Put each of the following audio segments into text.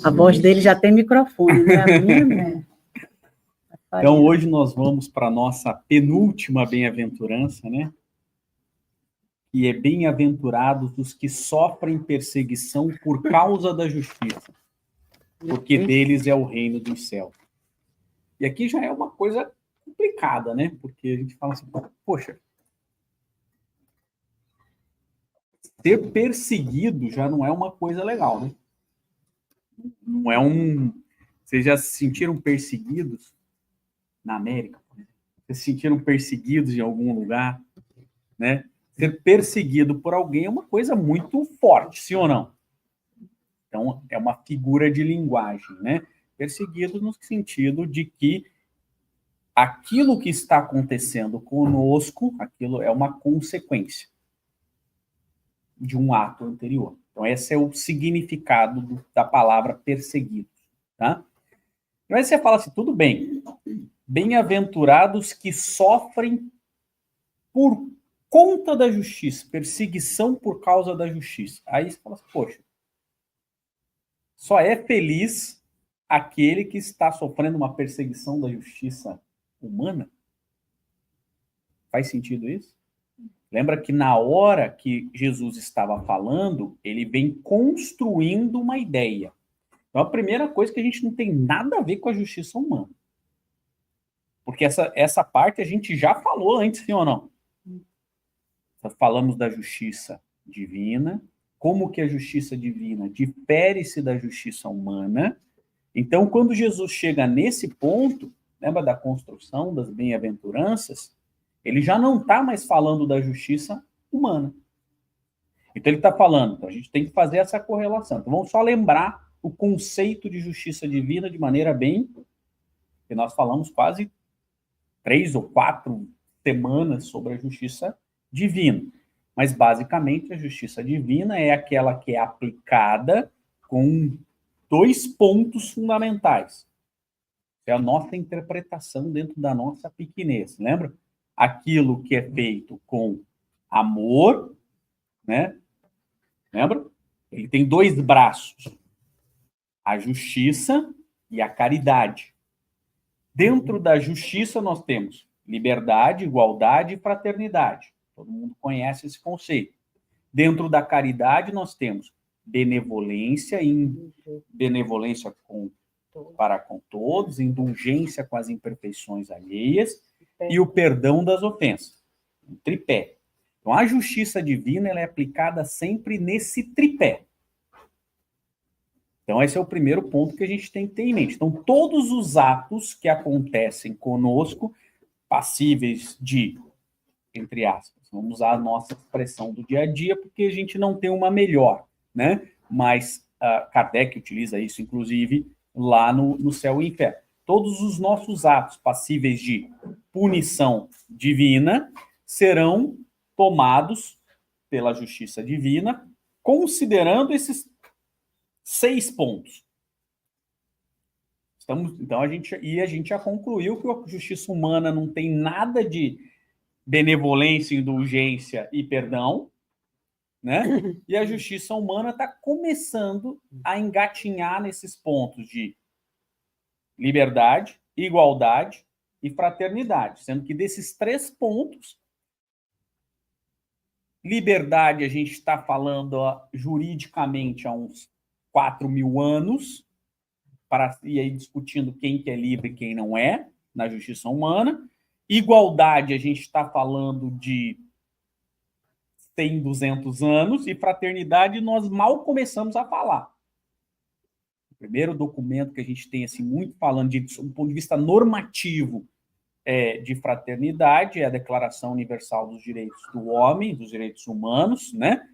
A voz dele já tem microfone, né? A minha, né? Então, hoje nós vamos para a nossa penúltima bem-aventurança, né? E é bem-aventurados os que sofrem perseguição por causa da justiça, porque deles é o reino dos céus. E aqui já é uma coisa complicada, né? Porque a gente fala assim, poxa, ser perseguido já não é uma coisa legal, né? Não é um... Vocês já se sentiram perseguidos na América, por exemplo? Vocês se sentiram perseguidos em algum lugar, né? Ser perseguido por alguém é uma coisa muito forte, sim ou não? Então, é uma figura de linguagem, né? Perseguido no sentido de que aquilo que está acontecendo conosco, aquilo é uma consequência de um ato anterior. Então, esse é o significado da palavra perseguido, tá? E aí você fala assim, tudo bem, bem-aventurados que sofrem por conta da justiça, perseguição por causa da justiça. Aí você fala assim, poxa, só é feliz aquele que está sofrendo uma perseguição da justiça humana? Faz sentido isso? Lembra que na hora que Jesus estava falando, ele vem construindo uma ideia. Então, a primeira coisa é que a gente não tem nada a ver com a justiça humana. Porque essa parte a gente já falou antes, sim ou não? Falamos da justiça divina, como que a justiça divina difere-se da justiça humana. Então, quando Jesus chega nesse ponto, lembra da construção das bem-aventuranças, ele já não está mais falando da justiça humana. Então, ele está falando, então a gente tem que fazer essa correlação. Então, vamos só lembrar o conceito de justiça divina de maneira bem... que nós falamos quase 3 ou 4 semanas sobre a justiça divina. Mas, basicamente, a justiça divina é aquela que é aplicada com 2 pontos fundamentais. É a nossa interpretação dentro da nossa pequenez, lembra? Aquilo que é feito com amor, né? Lembra? Ele tem 2 braços, a justiça e a caridade. Dentro da justiça nós temos liberdade, igualdade e fraternidade. Todo mundo conhece esse conceito. Dentro da caridade nós temos benevolência, benevolência para com todos, indulgência com as imperfeições alheias e o perdão das ofensas. Um tripé. Então, a justiça divina ela é aplicada sempre nesse tripé. Então, esse é o primeiro ponto que a gente tem que ter em mente. Então, todos os atos que acontecem conosco, passíveis de, entre aspas, vamos usar a nossa expressão do dia a dia, porque a gente não tem uma melhor, né? Mas Kardec utiliza isso, inclusive, lá no Céu e Inferno. Todos os nossos atos passíveis de punição divina serão tomados pela justiça divina, considerando esses 6 pontos. Então, a gente já concluiu que a justiça humana não tem nada de benevolência, indulgência e perdão, né? E a justiça humana está começando a engatinhar nesses pontos de liberdade, igualdade e fraternidade, sendo que desses 3 pontos, liberdade a gente está falando juridicamente há uns 4.000 anos, e aí discutindo quem que é livre e quem não é, na justiça humana. Igualdade, a gente está falando de 100, 200 anos, e fraternidade nós mal começamos a falar. O primeiro documento que a gente tem, assim, muito falando do ponto de vista normativo de fraternidade é a Declaração Universal dos Direitos do Homem, dos Direitos Humanos, né?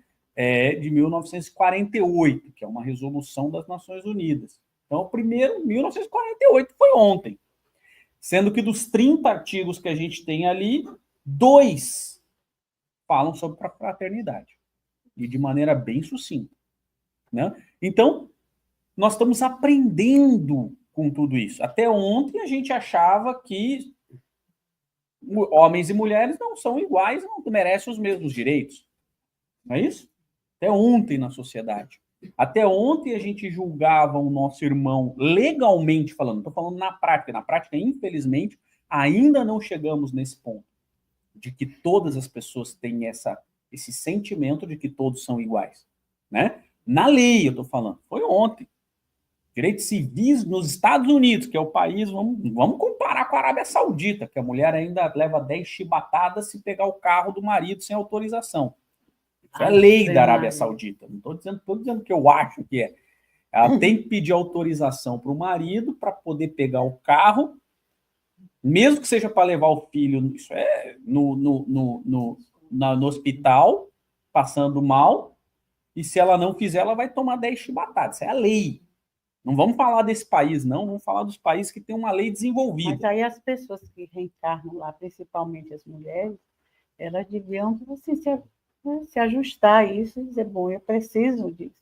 De 1948, que é uma resolução das Nações Unidas. Então, o primeiro, 1948, foi ontem. Sendo que dos 30 artigos que a gente tem ali, 2 falam sobre a fraternidade. E de maneira bem sucinta, né? Então, nós estamos aprendendo com tudo isso. Até ontem a gente achava que homens e mulheres não são iguais, não merecem os mesmos direitos. Não é isso? Até ontem na sociedade. Até ontem a gente julgava o nosso irmão legalmente falando, estou falando na prática. Na prática, infelizmente, ainda não chegamos nesse ponto de que todas as pessoas têm esse sentimento de que todos são iguais, né? Na lei, eu estou falando, foi ontem. Direitos civis nos Estados Unidos, que é o país, vamos comparar com a Arábia Saudita, que a mulher ainda leva 10 chibatadas se pegar o carro do marido sem autorização. Isso é lei da Arábia Saudita. Não estou dizendo que eu acho que é. Ela tem que pedir autorização para o marido para poder pegar o carro, mesmo que seja para levar o filho, isso é no hospital, passando mal, e se ela não fizer, ela vai tomar 10 chibatadas. Isso é a lei. Não vamos falar desse país, não. Vamos falar dos países que têm uma lei desenvolvida. Mas aí as pessoas que reencarnam lá, principalmente as mulheres, elas deviam assim, se ajustar a isso e dizer, bom, eu preciso disso.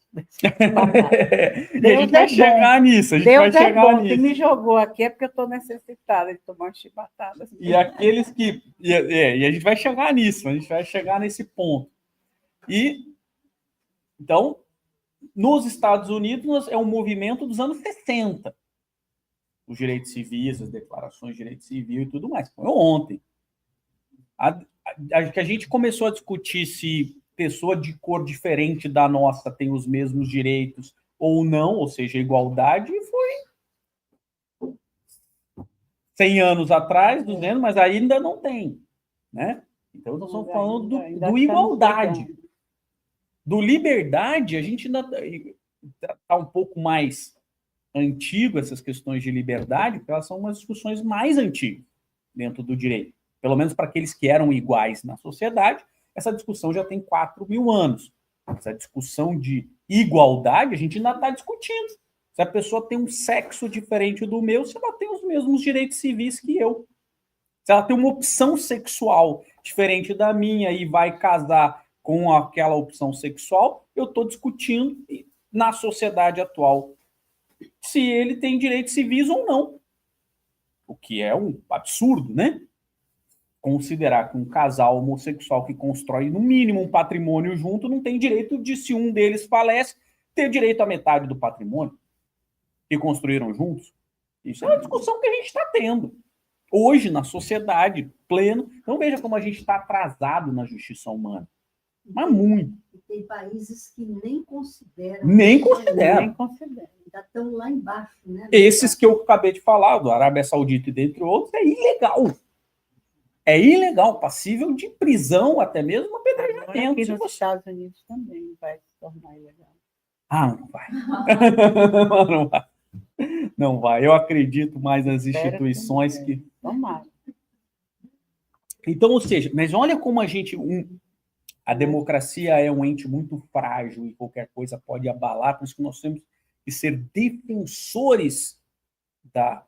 E a gente vai chegar nisso. Deus é bom, que me jogou aqui é porque eu estou necessitada de tomar uma chibatada. E aqueles que... E a gente vai chegar nisso, a gente vai chegar nesse ponto. Então, nos Estados Unidos, é um movimento dos anos 60. Os direitos civis, as declarações de direito civil e tudo mais. Foi ontem. Que a gente começou a discutir se pessoa de cor diferente da nossa tem os mesmos direitos ou não, ou seja, igualdade, foi 100 anos atrás, 200, mas ainda não tem, né? Então, nós estamos falando do igualdade. Do liberdade, a gente ainda está um pouco mais antigo, essas questões de liberdade, porque elas são umas discussões mais antigas dentro do direito. Pelo menos para aqueles que eram iguais na sociedade, essa discussão já tem 4.000 anos. Essa discussão de igualdade, a gente ainda está discutindo. Se a pessoa tem um sexo diferente do meu, se ela tem os mesmos direitos civis que eu. Se ela tem uma opção sexual diferente da minha e vai casar com aquela opção sexual, eu estou discutindo na sociedade atual se ele tem direitos civis ou não. O que é um absurdo, né? Considerar que um casal homossexual que constrói, no mínimo, um patrimônio junto não tem direito de, se um deles falece, ter direito à metade do patrimônio que construíram juntos. Isso é uma discussão que a gente está tendo hoje na sociedade pleno. Então veja como a gente está atrasado na justiça humana. Mas muito. E tem países que nem consideram. Nem consideram. Ainda estão lá embaixo, né? Esses que eu acabei de falar, do Arábia Saudita e dentre outros, é ilegal. É ilegal, passível de prisão, até mesmo apedrejamento. Aqui nos Estados Unidos também vai se tornar ilegal. Ah, não vai. Não vai. Não vai. Eu acredito mais nas instituições que... Tomara. Então, ou seja, mas olha como a gente... A democracia é um ente muito frágil e qualquer coisa pode abalar, por isso que nós temos que ser defensores da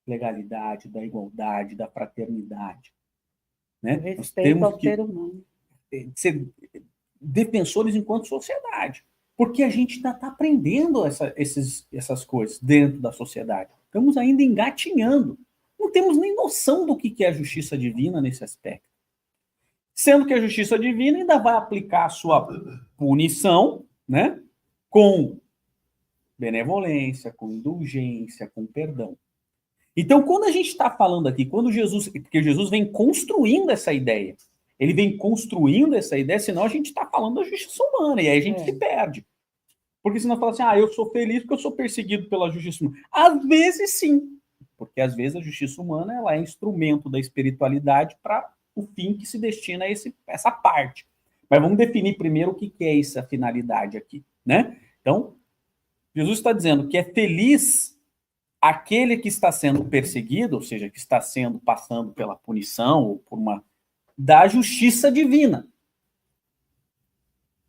legalidade, da igualdade, da fraternidade. Né? Nós temos que ser humano. Ser defensores enquanto sociedade, porque a gente ainda está aprendendo essas coisas dentro da sociedade. Estamos ainda engatinhando. Não temos nem noção do que é a justiça divina nesse aspecto. Sendo que a justiça divina ainda vai aplicar a sua punição, né, com benevolência, com indulgência, com perdão. Então, quando a gente está falando aqui, porque Jesus vem construindo essa ideia, ele vem construindo essa ideia, senão a gente está falando da justiça humana, e aí a gente se perde. Porque senão fala assim, eu sou feliz porque eu sou perseguido pela justiça humana. Às vezes sim, porque às vezes a justiça humana ela é instrumento da espiritualidade para o fim que se destina a essa parte. Mas vamos definir primeiro o que é essa finalidade aqui, né? Então, Jesus está dizendo que é feliz aquele que está sendo perseguido, ou seja, que está passando pela punição ou por da justiça divina.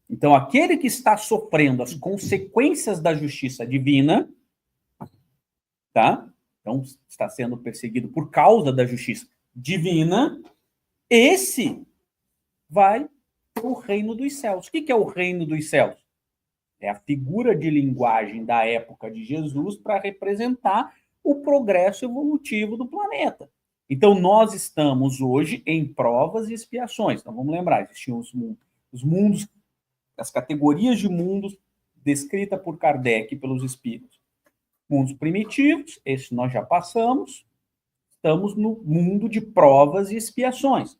Então, aquele que está sofrendo as consequências da justiça divina, tá? Então, está sendo perseguido por causa da justiça divina, esse vai para o reino dos céus. O que é o reino dos céus? É a figura de linguagem da época de Jesus para representar o progresso evolutivo do planeta. Então, nós estamos hoje em provas e expiações. Então, vamos lembrar, existiam os mundos, as categorias de mundos descrita por Kardec e pelos espíritos. Mundos primitivos, esse nós já passamos, estamos no mundo de provas e expiações.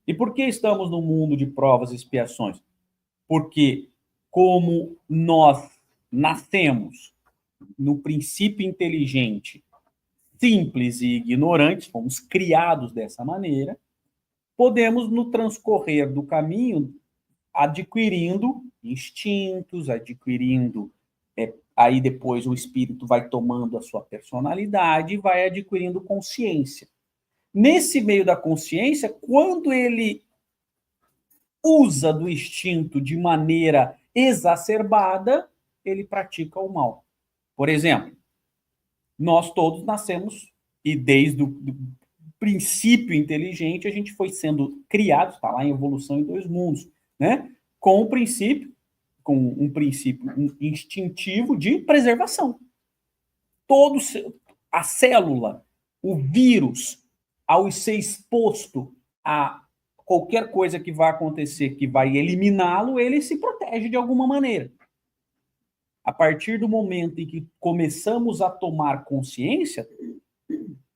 E por que estamos no mundo de provas e expiações? Porque, como nós nascemos no princípio inteligente, simples e ignorantes, fomos criados dessa maneira, podemos, no transcorrer do caminho, adquirindo instintos, adquirindo... aí depois o espírito vai tomando a sua personalidade e vai adquirindo consciência. Nesse meio da consciência, quando ele usa do instinto de maneira exacerbada, ele pratica o mal. Por exemplo, nós todos nascemos e desde o princípio inteligente a gente foi sendo criado, está lá em Evolução em Dois Mundos, né? Com um princípio instintivo de preservação. A célula, o vírus, ao ser exposto a qualquer coisa que vai acontecer, que vai eliminá-lo, ele se protege de alguma maneira. A partir do momento em que começamos a tomar consciência,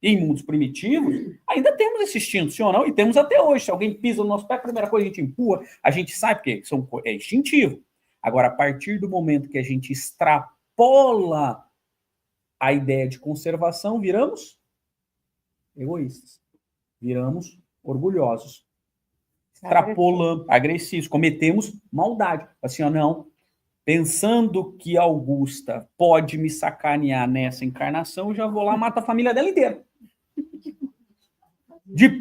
em mundos primitivos, ainda temos esse instinto, sim ou não? E temos até hoje. Se alguém pisa no nosso pé, a primeira coisa a gente empurra, a gente sai, porque é instintivo. Agora, a partir do momento que a gente extrapola a ideia de conservação, viramos egoístas. Viramos orgulhosos. Extrapolamos, agressivos, cometemos maldade. Assim, ó, não. Pensando que Augusta pode me sacanear nessa encarnação, eu já vou lá e mato a família dela inteira.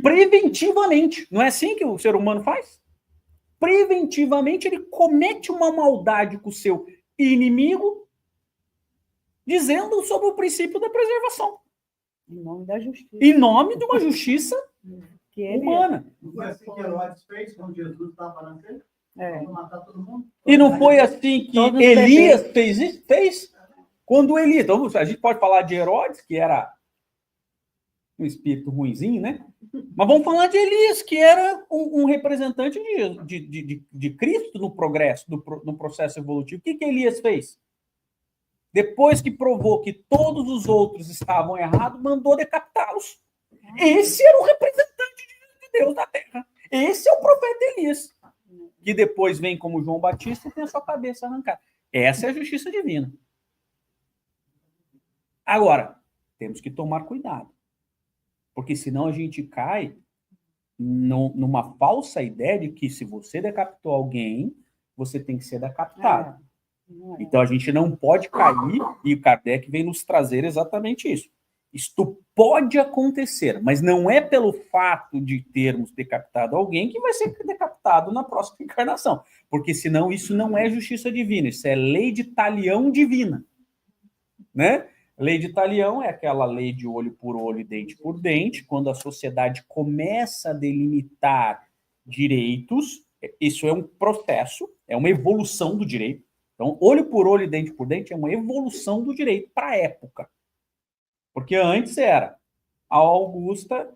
Preventivamente. Não é assim que o ser humano faz? Preventivamente, ele comete uma maldade com o seu inimigo, dizendo sobre o princípio da preservação. Em nome da justiça. Em nome de uma justiça humana. Não foi assim que Herodes fez quando Jesus estava na frente? Para matar todo mundo? E não foi assim que Elias fez isso? Fez. Quando Elias... Então, a gente pode falar de Herodes, que era um espírito ruinzinho, né? Mas vamos falar de Elias, que era um representante de Cristo no progresso, no processo evolutivo. O que Elias fez? Depois que provou que todos os outros estavam errados, mandou decapitá-los. Esse era o representante de Deus na Terra. Esse é o profeta Elias, que depois vem como João Batista e tem a sua cabeça arrancada. Essa é a justiça divina. Agora, temos que tomar cuidado. Porque senão a gente cai numa falsa ideia de que se você decapitou alguém, você tem que ser decapitado. Então a gente não pode cair, e o Kardec vem nos trazer exatamente isso. Isto pode acontecer, mas não é pelo fato de termos decapitado alguém que vai ser decapitado na próxima encarnação. Porque senão isso não é justiça divina, isso é lei de talião divina. Né? Lei de talião é aquela lei de olho por olho e dente por dente, quando a sociedade começa a delimitar direitos, isso é um processo, é uma evolução do direito. Então, olho por olho e dente por dente é uma evolução do direito para a época. Porque antes era, a Augusta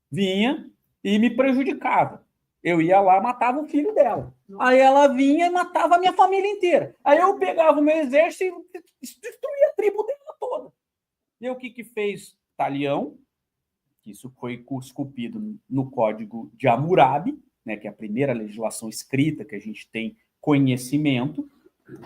vinha e me prejudicava. Eu ia lá, matava o filho dela. Aí ela vinha e matava a minha família inteira. Aí eu pegava o meu exército e destruía a tribo dela toda. E o que fez Talião? Isso foi esculpido no Código de Hammurabi, né, que é a primeira legislação escrita que a gente tem conhecimento,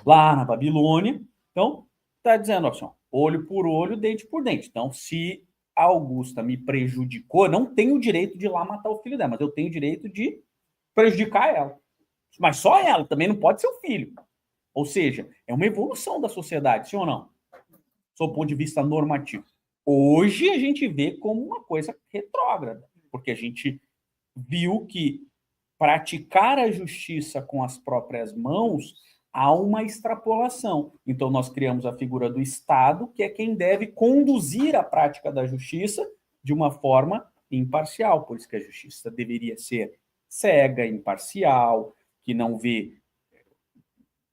lá na Babilônia. Então, está dizendo assim, ó, olho por olho, dente por dente. Então, se a Augusta me prejudicou, eu não tenho o direito de ir lá matar o filho dela, mas eu tenho o direito de prejudicar ela. Mas só ela, também não pode ser o filho. Ou seja, é uma evolução da sociedade, sim ou não? Sob o ponto de vista normativo. Hoje a gente vê como uma coisa retrógrada, porque a gente viu que praticar a justiça com as próprias mãos há uma extrapolação. Então nós criamos a figura do Estado, que é quem deve conduzir a prática da justiça de uma forma imparcial, por isso que a justiça deveria ser cega, imparcial, que não vê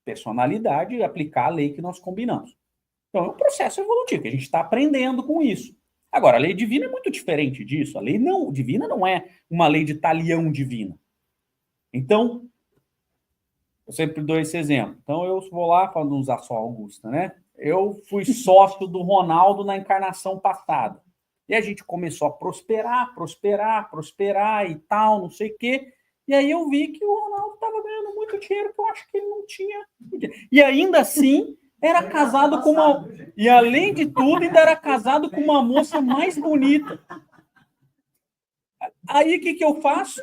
personalidade e aplicar a lei que nós combinamos. Então, é um processo evolutivo, que a gente está aprendendo com isso. Agora, a lei divina é muito diferente disso. A lei divina não é uma lei de talião divina. Então, Eu sempre dou esse exemplo. Então, eu vou lá, para não usar só a Augusta, né? Eu fui sócio do Ronaldo na encarnação passada. E a gente começou a prosperar e tal, não sei o quê. E aí eu vi que o Ronaldo estava ganhando muito dinheiro que eu acho que ele não tinha. E ainda assim, era casado com uma... E além de tudo, ainda era casado com uma moça mais bonita. Aí, o que eu faço?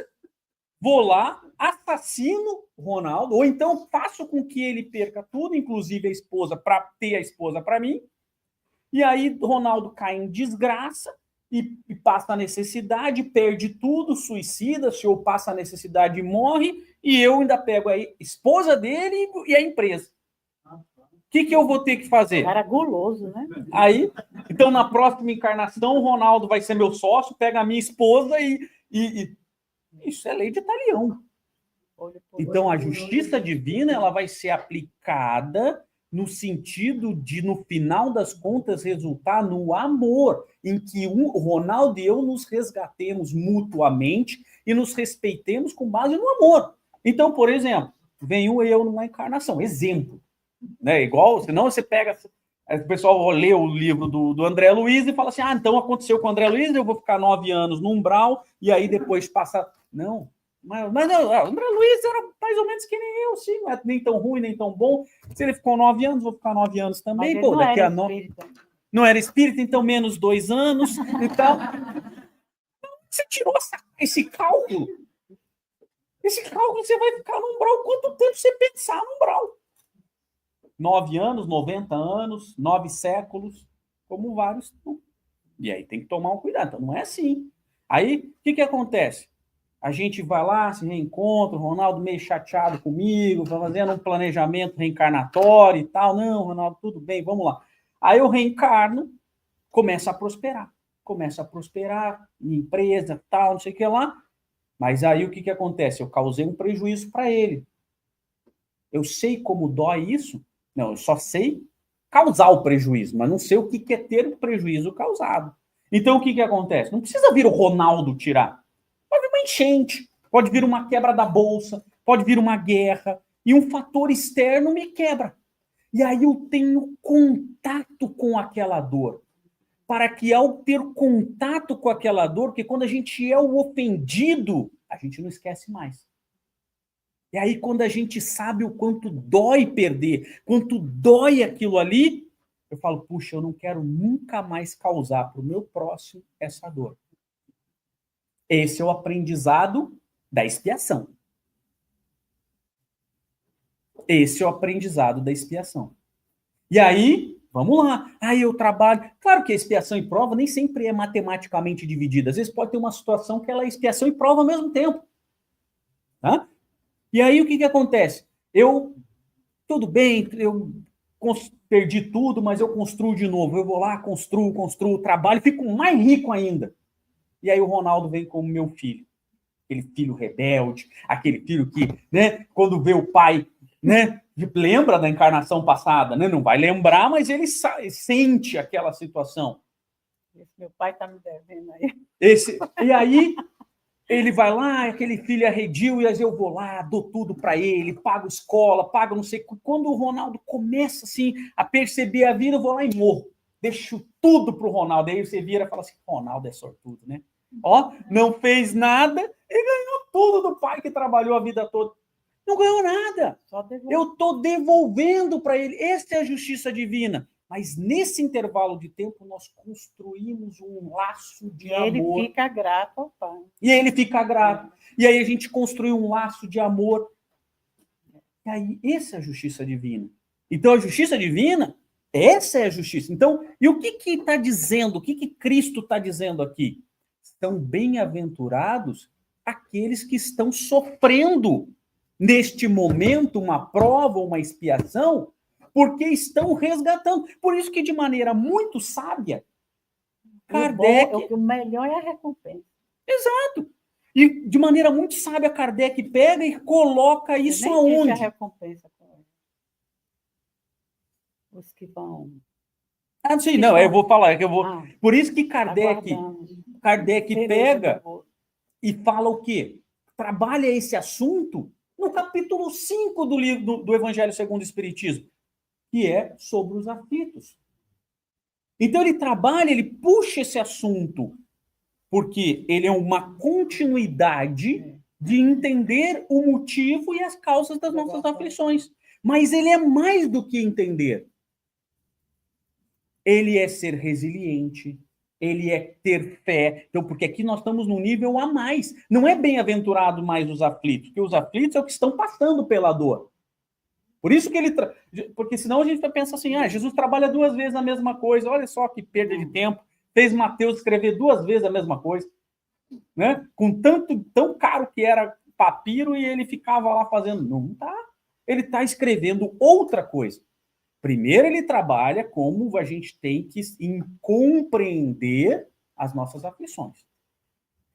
Vou lá, assassino o Ronaldo, ou então faço com que ele perca tudo, inclusive a esposa, para ter a esposa para mim. E aí Ronaldo cai em desgraça e passa a necessidade, perde tudo, suicida-se ou passa a necessidade e morre, e eu ainda pego a esposa dele e a empresa. O que eu vou ter que fazer? Cara guloso, né? Aí, então na próxima encarnação, o Ronaldo vai ser meu sócio, pega a minha esposa e isso é lei de talião. Então, a justiça divina ela vai ser aplicada no sentido de, no final das contas, resultar no amor, em que o Ronaldo e eu nos resgatemos mutuamente e nos respeitemos com base no amor. Então, por exemplo, venho eu numa encarnação, exemplo. Né? Igual, senão você pega... O pessoal lê o livro do André Luiz e fala assim, então aconteceu com o André Luiz, eu vou ficar 9 anos no umbral, e aí depois passa... Não, mas não, o André Luiz era mais ou menos que nem eu, sim, não é nem tão ruim, nem tão bom. Se ele ficou 9 anos, vou ficar 9 anos também. Pô, daqui a 9... Não era espírita, então menos 2 anos e tal. Você tirou esse cálculo. Esse cálculo você vai ficar no umbral quanto tempo você pensar no umbral. 9 anos, 90 anos, 9 séculos, como vários. E aí tem que tomar um cuidado. Então não é assim. Aí, o que acontece? A gente vai lá, se reencontra, o Ronaldo meio chateado comigo, fazendo um planejamento reencarnatório e tal. Não, Ronaldo, tudo bem, vamos lá. Aí eu reencarno, começa a prosperar, minha empresa, tal, não sei o que lá. Mas aí o que acontece? Eu causei um prejuízo para ele. Eu sei como dói isso? Não, eu só sei causar o prejuízo, mas não sei o que é ter o prejuízo causado. Então o que acontece? Não precisa vir o Ronaldo tirar. Pode vir uma enchente, pode vir uma quebra da bolsa, pode vir uma guerra, e um fator externo me quebra. E aí eu tenho contato com aquela dor. Para que ao ter contato com aquela dor, porque quando a gente é o ofendido, a gente não esquece mais. E aí quando a gente sabe o quanto dói perder, quanto dói aquilo ali, eu falo, puxa, eu não quero nunca mais causar para o meu próximo essa dor. Esse é o aprendizado da expiação. Esse é o aprendizado da expiação. E aí, vamos lá. Aí eu trabalho. Claro que a expiação e prova nem sempre é matematicamente dividida. Às vezes pode ter uma situação que ela é expiação e prova ao mesmo tempo. Tá? E aí o que acontece? Tudo bem, eu perdi tudo, mas eu construo de novo. Eu vou lá, construo, trabalho, fico mais rico ainda. E aí o Ronaldo vem como meu filho. Aquele filho rebelde, aquele filho que, né, quando vê o pai, né, lembra da encarnação passada, né? Não vai lembrar, mas ele sente aquela situação. Esse meu pai está me devendo aí. E aí ele vai lá, aquele filho arredio, e aí eu vou lá, dou tudo para ele, pago escola, pago não sei... Quando o Ronaldo começa assim a perceber a vida, eu vou lá e morro. Deixo tudo pro Ronaldo. Aí você vira e fala assim, Ronaldo é sortudo, né? Ó, não fez nada e ganhou tudo do pai que trabalhou a vida toda. Não ganhou nada. Eu estou devolvendo para ele. Essa é a justiça divina. Mas nesse intervalo de tempo, nós construímos um laço de amor. Ele fica grato ao pai. E ele fica grato. E aí a gente construiu um laço de amor. E aí, essa é a justiça divina. Então, a justiça divina, essa é a justiça. Então, e o que está dizendo? O que Cristo está dizendo aqui? São bem-aventurados aqueles que estão sofrendo neste momento uma prova, uma expiação, porque estão resgatando. Por isso que, de maneira muito sábia, Kardec... O melhor é a recompensa. Exato. E, de maneira muito sábia, Kardec pega e coloca isso aonde? A recompensa com ele. Os que vão... Ah, sim, não, eu vou falar. Por isso que Kardec pega e fala o quê? Trabalha esse assunto no capítulo 5 do livro do Evangelho segundo o Espiritismo, que é sobre os aflitos. Então ele trabalha, ele puxa esse assunto, porque ele é uma continuidade de entender o motivo e as causas das nossas aflições. Mas ele é mais do que entender. Ele é ser resiliente, ele é ter fé. Então, porque aqui nós estamos num nível a mais. Não é bem-aventurado mais os aflitos, porque os aflitos é o que estão passando pela dor. Por isso que ele... Porque senão a gente vai pensar assim, Jesus trabalha 2 vezes a mesma coisa, olha só que perda de tempo. Fez Mateus escrever 2 vezes a mesma coisa, né? Com tão caro que era papiro e ele ficava lá fazendo. Não tá. Ele está escrevendo outra coisa. Primeiro, ele trabalha como a gente tem que compreender as nossas aflições.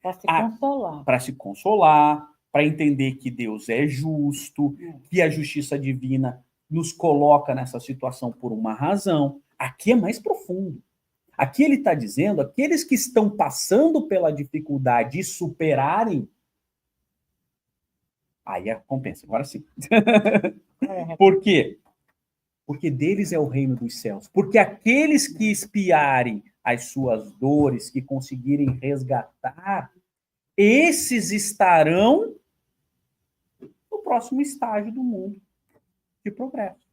Para se consolar. Para se consolar, para entender que Deus é justo, que a justiça divina nos coloca nessa situação por uma razão. Aqui é mais profundo. Aqui ele está dizendo, aqueles que estão passando pela dificuldade e superarem, aí a compensa, agora sim. Por quê? Porque deles é o reino dos céus. Porque aqueles que expiarem as suas dores, que conseguirem resgatar, esses estarão no próximo estágio do mundo de progresso.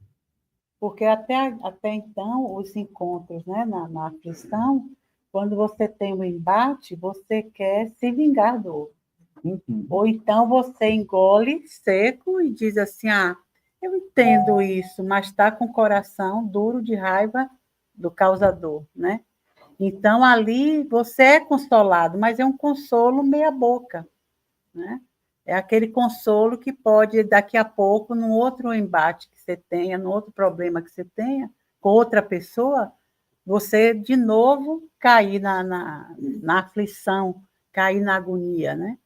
Porque até então, os encontros, né, na aflição, quando você tem um embate, você quer se vingar do outro. Ou então você engole seco e diz assim, eu entendo isso, mas está com o coração duro de raiva do causador, né? Então, ali você é consolado, mas é um consolo meia boca, né? É aquele consolo que pode, daqui a pouco, num outro embate que você tenha, num outro problema que você tenha, com outra pessoa, você, de novo, cair na aflição, cair na agonia, né?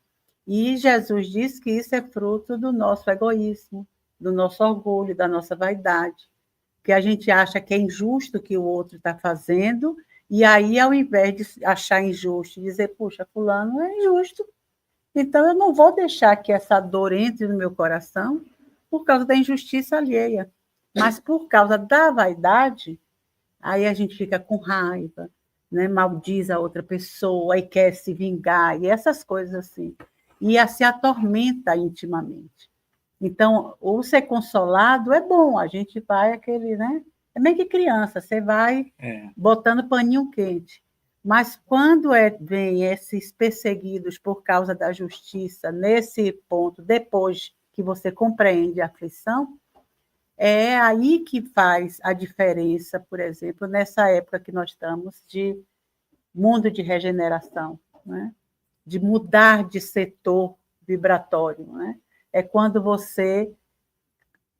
E Jesus diz que isso é fruto do nosso egoísmo, do nosso orgulho, da nossa vaidade, que a gente acha que é injusto o que o outro está fazendo, e aí, ao invés de achar injusto, dizer, puxa, fulano é injusto, então eu não vou deixar que essa dor entre no meu coração por causa da injustiça alheia, mas por causa da vaidade, aí a gente fica com raiva, né? Maldiz a outra pessoa e quer se vingar, e essas coisas assim, e se atormenta intimamente. Então, o ser consolado é bom, a gente vai aquele, né? É meio que criança, você vai botando paninho quente. Mas quando vem esses perseguidos por causa da justiça, nesse ponto, depois que você compreende a aflição, é aí que faz a diferença, por exemplo, nessa época que nós estamos de mundo de regeneração, né? De mudar de setor vibratório, né? É quando você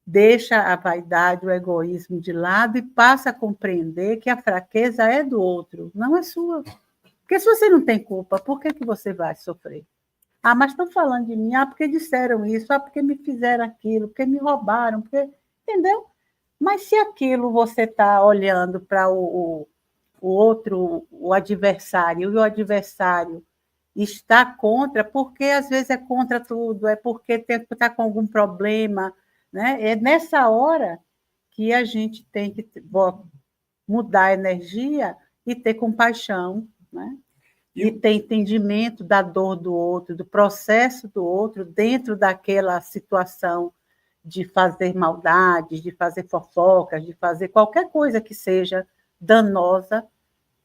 deixa a vaidade, o egoísmo de lado e passa a compreender que a fraqueza é do outro, não é sua. Porque se você não tem culpa, por que você vai sofrer? Mas estão falando de mim, porque disseram isso, porque me fizeram aquilo, porque me roubaram, porque... Entendeu? Mas se aquilo você está olhando para o outro, o adversário, e o adversário está contra, porque às vezes é contra tudo, é porque está com algum problema, né? É nessa hora que a gente tem que mudar a energia e ter compaixão, né? E ter entendimento da dor do outro, do processo do outro dentro daquela situação de fazer maldades, de fazer fofocas, de fazer qualquer coisa que seja danosa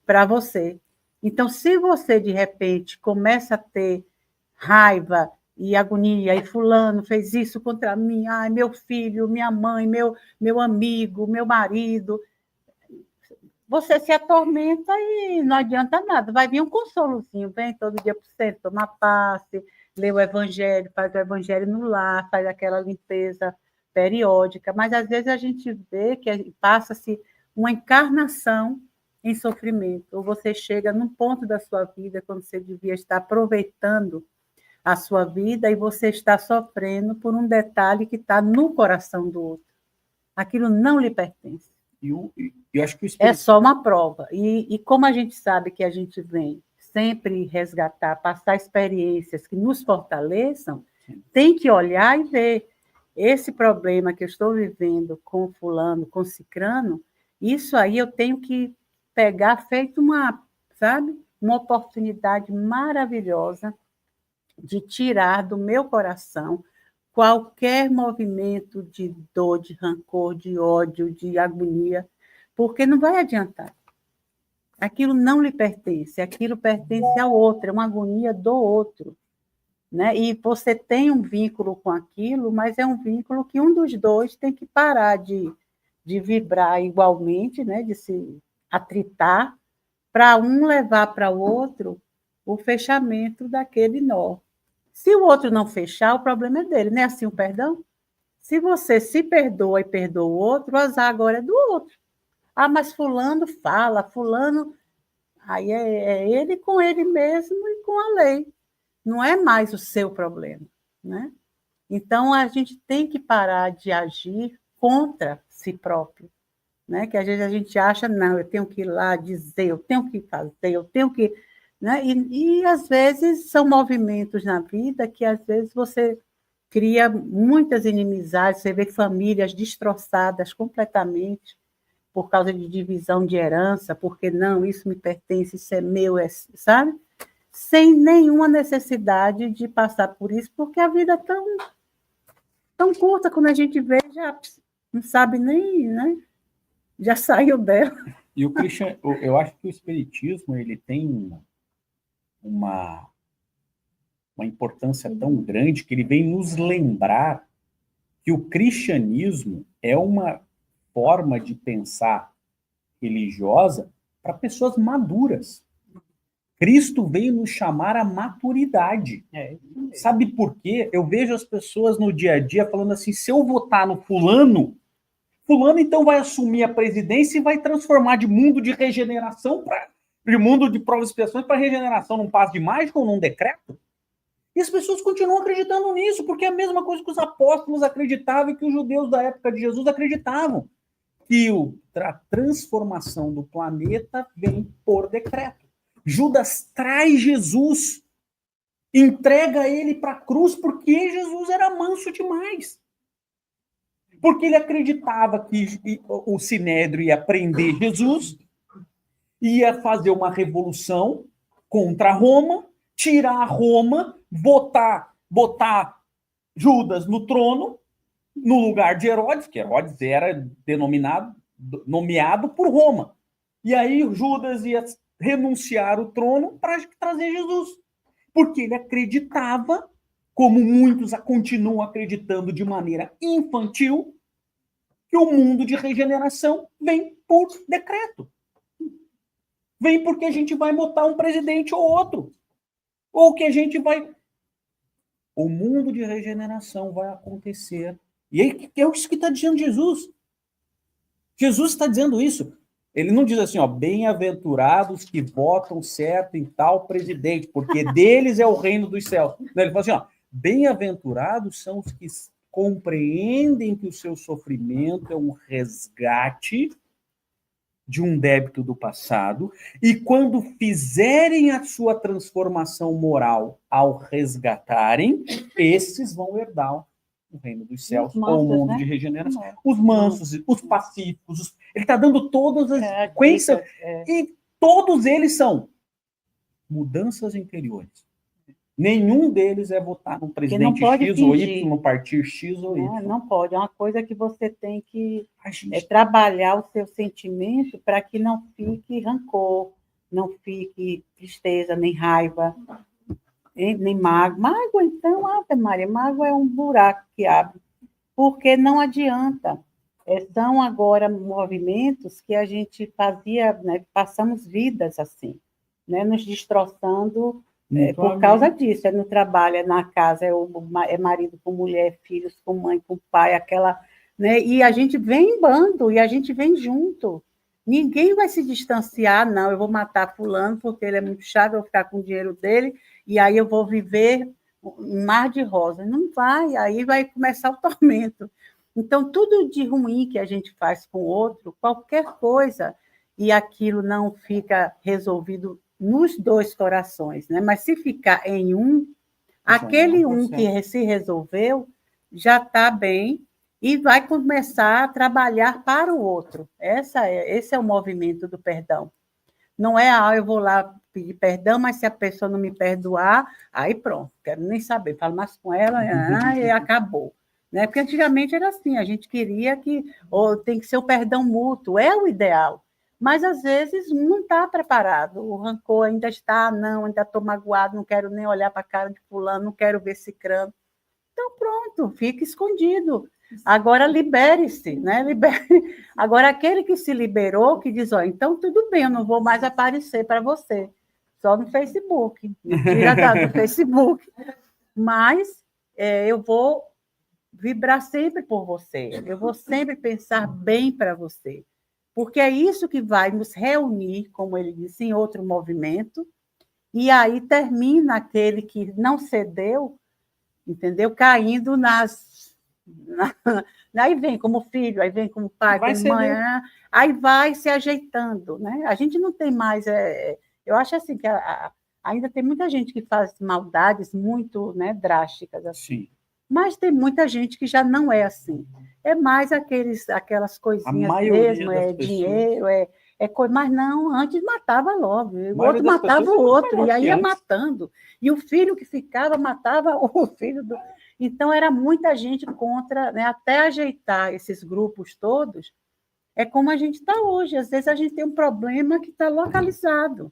para você. Então, se você, de repente, começa a ter raiva e agonia, e fulano fez isso contra mim, meu filho, minha mãe, meu amigo, meu marido, você se atormenta e não adianta nada. Vai vir um consolozinho, vem todo dia para o centro, tomar passe, lê o evangelho, faz o evangelho no lar, faz aquela limpeza periódica, mas às vezes a gente vê que passa-se uma encarnação em sofrimento, ou você chega num ponto da sua vida quando você devia estar aproveitando a sua vida e você está sofrendo por um detalhe que está no coração do outro. Aquilo não lhe pertence. Eu acho que é só uma prova. E como a gente sabe que a gente vem sempre resgatar, passar experiências que nos fortaleçam, tem que olhar e ver esse problema que eu estou vivendo com fulano, com cicrano, isso aí eu tenho que pegar feito sabe, uma oportunidade maravilhosa de tirar do meu coração qualquer movimento de dor, de rancor, de ódio, de agonia, porque não vai adiantar. Aquilo não lhe pertence, aquilo pertence ao outro, é uma agonia do outro. Né? E você tem um vínculo com aquilo, mas é um vínculo que um dos dois tem que parar de vibrar igualmente, né? De se atritar, para um levar para o outro o fechamento daquele nó. Se o outro não fechar, o problema é dele, não é assim o perdão? Se você se perdoa e perdoa o outro, o azar agora é do outro. Ah, mas fulano fala, fulano... Aí é ele com ele mesmo e com a lei. Não é mais o seu problema, né? Então, a gente tem que parar de agir contra si próprio, né? Que às vezes a gente acha, não, eu tenho que ir lá dizer, eu tenho que fazer, eu tenho que... Né? E às vezes, são movimentos na vida que, às vezes, você cria muitas inimizades, você vê famílias destroçadas completamente por causa de divisão de herança, porque não, isso me pertence, isso é meu, sabe? Sem nenhuma necessidade de passar por isso, porque a vida é tão curta, quando a gente vê, já não sabe nem, né? Já saiu dela. E eu acho que o espiritismo ele tem uma importância tão grande que ele vem nos lembrar que o cristianismo é uma forma de pensar religiosa para pessoas maduras. Cristo veio nos chamar à maturidade. Sabe por quê? Eu vejo as pessoas no dia a dia falando assim, se eu votar no fulano então vai assumir a presidência e vai transformar de mundo de regeneração de mundo de provas e expiações para regeneração num passe de mágica ou num decreto. E as pessoas continuam acreditando nisso, porque é a mesma coisa que os apóstolos acreditavam e que os judeus da época de Jesus acreditavam, que a transformação do planeta vem por decreto. Judas traz Jesus, entrega ele para a cruz, porque Jesus era manso demais. Porque ele acreditava que o Sinédrio ia prender Jesus, ia fazer uma revolução contra Roma, tirar Roma, botar Judas no trono, no lugar de Herodes, que Herodes era nomeado por Roma. E aí Judas ia renunciar o trono para trazer Jesus. Porque ele acreditava, como muitos continuam acreditando de maneira infantil, que o mundo de regeneração vem por decreto. Vem porque a gente vai botar um presidente ou outro. Ou que a gente vai... O mundo de regeneração vai acontecer. E aí, é isso que está dizendo Jesus. Jesus está dizendo isso. Ele não diz assim, ó, bem-aventurados que votam certo em tal presidente, porque deles é o reino dos céus. Não, ele fala assim, ó, bem-aventurados são os que compreendem que o seu sofrimento é um resgate de um débito do passado, e quando fizerem a sua transformação moral ao resgatarem, esses vão herdar o reino dos céus, ou o mundo, né, de regeneração. Os mansos, os pacíficos, ele está dando todas as sequências, e todos eles são mudanças interiores. Nenhum deles é votar num presidente X ou Y, no partido X ou Y. Não pode, é uma coisa que você tem que trabalhar o seu sentimento para que não fique rancor, não fique tristeza, nem raiva, nem mágoa. Mágoa, então, Ave Maria, mágoa é um buraco que abre, porque não adianta. São agora movimentos que a gente fazia, né, passamos vidas assim, né, nos destroçando. Por causa disso, no trabalho, é na casa, é marido com mulher, filhos com mãe, com pai, aquela, né? E a gente vem em bando, e a gente vem junto. Ninguém vai se distanciar, não, eu vou matar fulano porque ele é muito chato, eu vou ficar com o dinheiro dele, e aí eu vou viver um mar de rosas. Não vai, aí vai começar o tormento. Então, tudo de ruim que a gente faz com o outro, qualquer coisa, e aquilo não fica resolvido nos dois corações, né? Mas se ficar em um, aquele um que se resolveu já está bem e vai começar a trabalhar para o outro. Esse é o movimento do perdão. Não é, eu vou lá pedir perdão, mas se a pessoa não me perdoar, aí pronto, quero nem saber, falo mais com ela, e acabou. Né? Porque antigamente era assim, a gente queria que tem que ser o perdão mútuo, é o ideal. Mas, às vezes, não está preparado. O rancor ainda está, não, ainda estou magoado, não quero nem olhar para a cara de fulano, não quero ver cicrano. Então, pronto, fica escondido. Agora, libere-se, né? Agora, aquele que se liberou, que diz, então, tudo bem, eu não vou mais aparecer para você, só no Facebook. Me tira do Facebook. Mas eu vou vibrar sempre por você, eu vou sempre pensar bem para você. Porque é isso que vai nos reunir, como ele disse, em outro movimento, e aí termina aquele que não cedeu, entendeu? Caindo aí vem como filho, aí vem como pai, como mãe, aí vai se ajeitando, né? A gente não tem mais... eu acho assim que ainda tem muita gente que faz maldades muito, né, drásticas assim. Sim. Mas tem muita gente que já não é assim. É mais aquelas coisinhas mesmo, dinheiro, coisa. Mas não, antes matava logo. O outro matava o outro, e aí ia matando. E o filho que ficava matava o filho do... Então, era muita gente contra, né? Até ajeitar esses grupos todos, é como a gente está hoje. Às vezes a gente tem um problema que está localizado.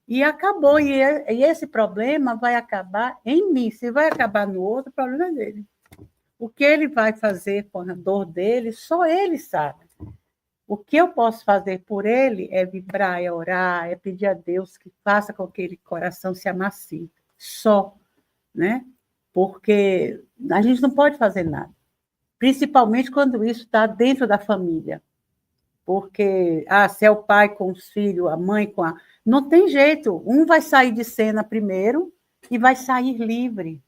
E acabou. E esse problema vai acabar em mim. Se vai acabar no outro, o problema é dele. O que ele vai fazer com a dor dele, só ele sabe. O que eu posso fazer por ele é vibrar, é orar, é pedir a Deus que faça com que aquele coração se amacie. Só, né? Porque a gente não pode fazer nada. Principalmente quando isso está dentro da família. Porque, se é o pai com os filhos, a mãe com a... Não tem jeito. Um vai sair de cena primeiro e vai sair livre.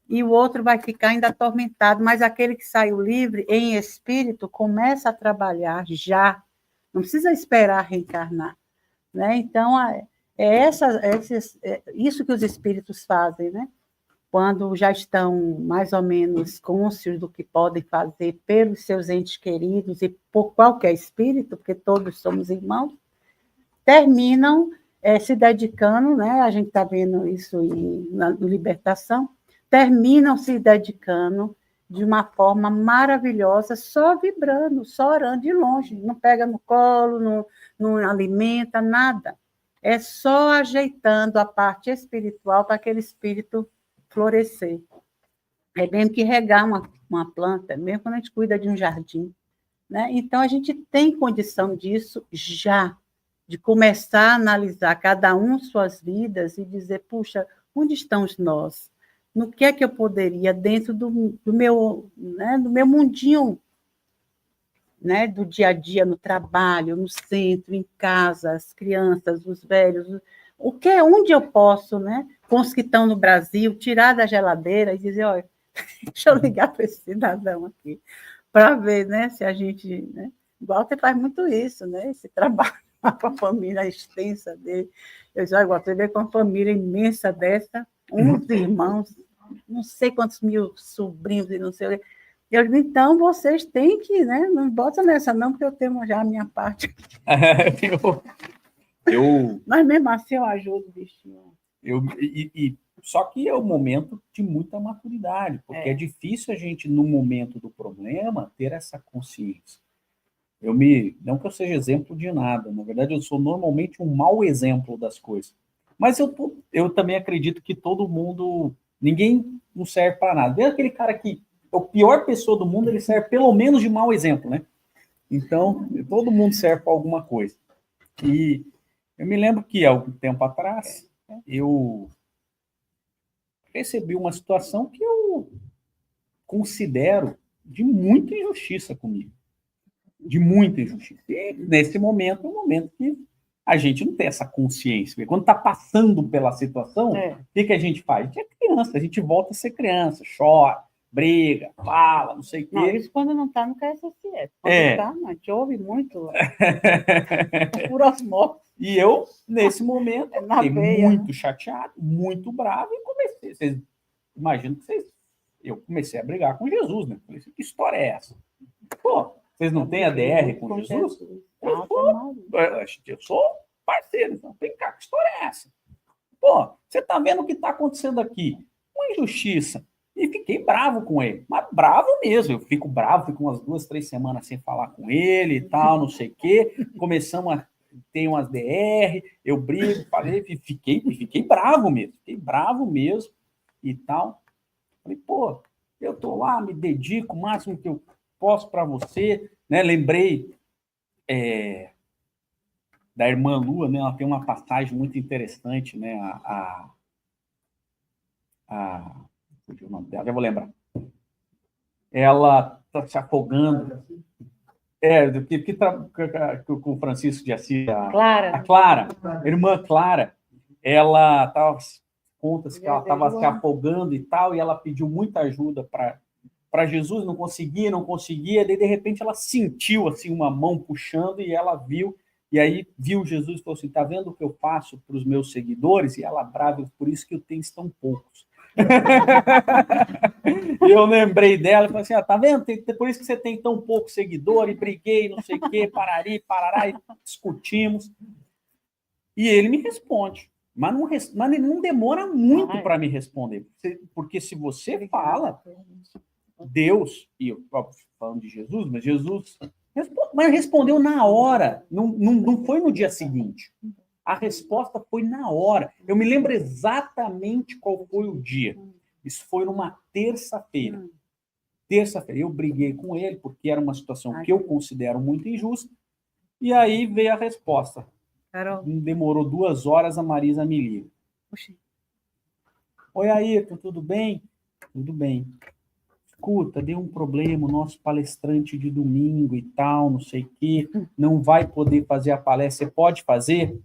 E o outro vai ficar ainda atormentado. Mas aquele que saiu livre, em espírito, começa a trabalhar já. Não precisa esperar reencarnar. Né? Então, isso que os espíritos fazem, né? Quando já estão mais ou menos conscientes do que podem fazer pelos seus entes queridos e por qualquer espírito, porque todos somos irmãos, terminam se dedicando, né? A gente está vendo isso na Libertação, terminam se dedicando de uma forma maravilhosa, só vibrando, só orando de longe, não pega no colo, não alimenta, nada. É só ajeitando a parte espiritual para aquele espírito florescer. É mesmo que regar uma planta, mesmo quando a gente cuida de um jardim. Né? Então, a gente tem condição disso já, de começar a analisar cada um suas vidas e dizer, puxa, onde estamos nós? No que é que eu poderia, dentro do meu mundinho, né, do dia a dia, no trabalho, no centro, em casa, as crianças, os velhos, onde eu posso, né, com os que estão no Brasil, tirar da geladeira e dizer, olha, deixa eu ligar para esse cidadão aqui, para ver, né, se a gente... Né, Walter faz muito isso, né, esse trabalho com a família extensa dele. Eu já gosto de ver com uma família imensa dessa, 11 irmãos, não sei quantos mil sobrinhos e não sei o que. Eu digo, então, vocês têm que, né? Não bota nessa não, porque eu tenho já a minha parte. Mas mesmo assim eu ajudo o bichinho. Só que é um momento de muita maturidade, porque é difícil a gente, no momento do problema, ter essa consciência. Não que eu seja exemplo de nada, na verdade eu sou normalmente um mau exemplo das coisas. Mas eu também acredito que todo mundo, ninguém não serve para nada. Vê aquele cara que é a pior pessoa do mundo, ele serve pelo menos de mau exemplo, né? Então, todo mundo serve para alguma coisa. E eu me lembro que, há algum tempo atrás, eu recebi uma situação que eu considero de muita injustiça comigo. De muita injustiça. E, nesse momento, é um momento que a gente não tem essa consciência. Porque quando está passando pela situação, o que a gente faz? A gente é criança, a gente volta a ser criança, chora, briga, fala, não sei o quê. Não, isso quando não está no KSSF. Quando está, a gente ouve muito. Por osmose. E eu, nesse momento, fiquei muito chateado, muito bravo, e comecei. Vocês imaginam que vocês eu comecei a brigar com Jesus, né? Falei assim, que história é essa? Pô, vocês não têm ADR com Jesus? Eu sou parceiro, então vem cá, que história é essa? Pô, você tá vendo o que tá acontecendo aqui? Uma injustiça. E fiquei bravo com ele, mas bravo mesmo. Eu fico bravo, fico umas 2, 3 semanas sem falar com ele e tal, não sei o quê. Começamos a ter umas DR, eu brigo, falei, fiquei bravo mesmo e tal. Falei, pô, eu tô lá, me dedico o máximo que eu posso para você, né? Lembrei da irmã Lua, né? Ela tem uma passagem muito interessante, né? O nome dela, já vou lembrar. Ela está se afogando. Com o Francisco de Assis, a Clara, a irmã Clara, ela estava, conta-se que ela estava se afogando e tal, e ela pediu muita ajuda para Jesus, não conseguia, daí de repente ela sentiu assim uma mão puxando e ela viu, e aí viu Jesus e falou assim, tá vendo o que eu faço para os meus seguidores? E ela brava, por isso que eu tenho tão poucos. E eu lembrei dela e falei assim, tá vendo? Por isso que você tem tão pouco seguidor, e briguei, não sei o quê, parará, e discutimos. E ele me responde, mas ele não demora muito para me responder, porque se você fala, Deus, e eu falando de Jesus, mas Jesus respondeu na hora, não foi no dia seguinte. A resposta foi na hora. Eu me lembro exatamente qual foi o dia. Isso foi numa terça-feira. Terça-feira. Eu briguei com ele, porque era uma situação que eu considero muito injusta. E aí veio a resposta. Carol. Demorou 2 horas, a Marisa me liga. Oi, Ayrton, tudo bem? Tudo bem. Escuta, deu um problema, o nosso palestrante de domingo e tal, não sei o quê, não vai poder fazer a palestra. Você pode fazer?